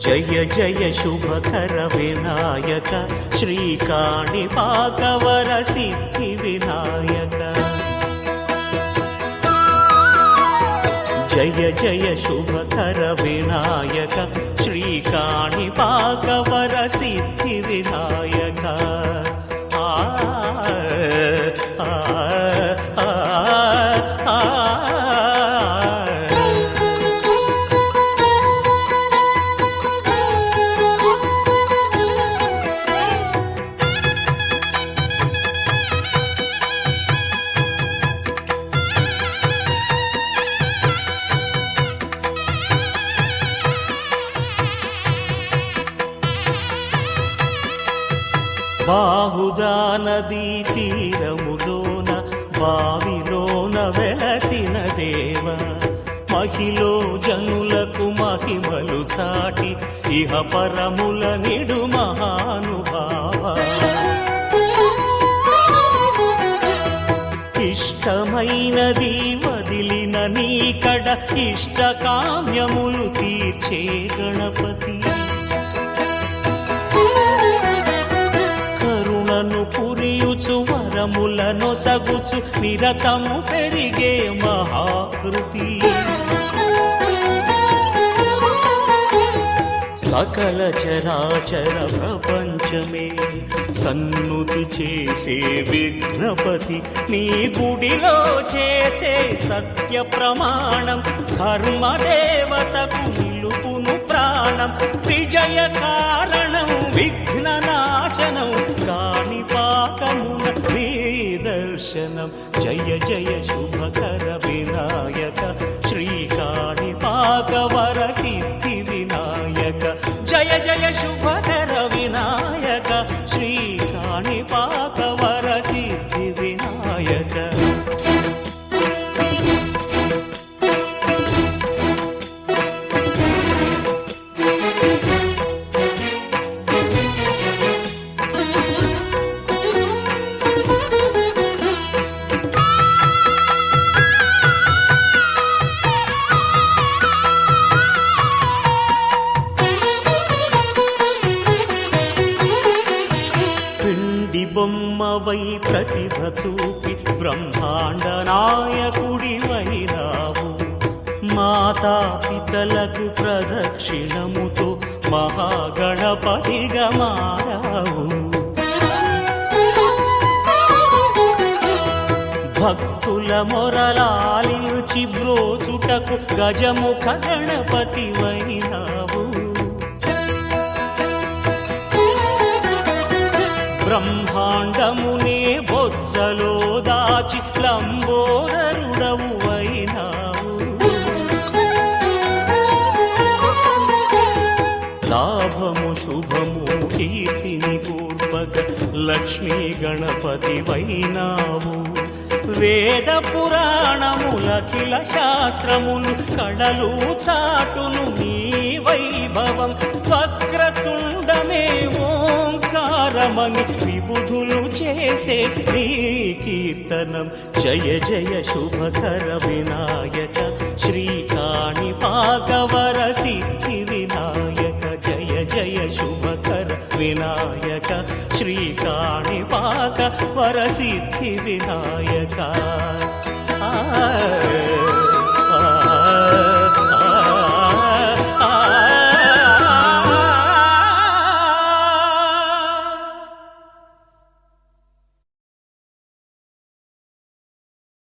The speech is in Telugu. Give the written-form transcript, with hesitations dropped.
జయ జయ శుభకర వినాయక శ్రీకాణిపాకవర సిద్ధి వినాయక జయ జయ శుభకర వినాయక శ్రీకాణిపాకవర సిద్ధి వినాయక బాహుదా నదీ తీరములోన బావిలోన వెలసిన దేవ మహిలో జనులకు మహిమలు చాటి ఇహ పరముల నిడు మహానుభావ ఇష్టమైనది వదిలిన నీకడ ఇష్టకామ్యములు తీర్చే గణపతి పురియుచు వరములను సగుచు నిరతము పెరిగే మహాకృతి సకల చరాచర ప్రపంచమే సన్నుతి చేసే విఘ్నపతి నీ గుడిలో చేసే సత్య ప్రమాణం ధర్మదేవతకు నిలుపును ప్రాణం విజయ కారణం విఘ్న నాశనం కాణిపాకమున నీ దర్శనం జయ జయ శుభకర వినాయక శ్రీకాణిపాకవర సిద్ధి వినాయక జయ జయ శుభకర వినాయక శ్రీకాణిపాకవర సిద్ధి వినాయక బొమ్మవై ప్రతిభ చూపి బ్రహ్మాండ నాయకుడి వైరావు మాతా పితలకు ప్రదక్షిణముతో మహాగణపతిగా మారావు భక్తుల మొరలాలించి బ్రోచుటకు గజముఖ గణపతి వైనావు బ్రహ్మాండమునే బొజ్జలో దాచి లంబోదరుడవు అయినావు లాభము శుభము కీర్తిని పూర్వక లక్ష్మీ గణపతి వైనావు వేద పురాణములఖిల శాస్త్రములు కళలు చాటును నీ వైభవం వక్రతుండమే ఓంకారమని విబుధులు చేసే నీ కీర్తనం జయ జయ శుభకర వినాయక శ్రీకాణిపాకవర సిద్ధి వినాయక జయ జయ శుభకర వినాయక శ్రీకాణిపాకవర సిద్ధి వినాయక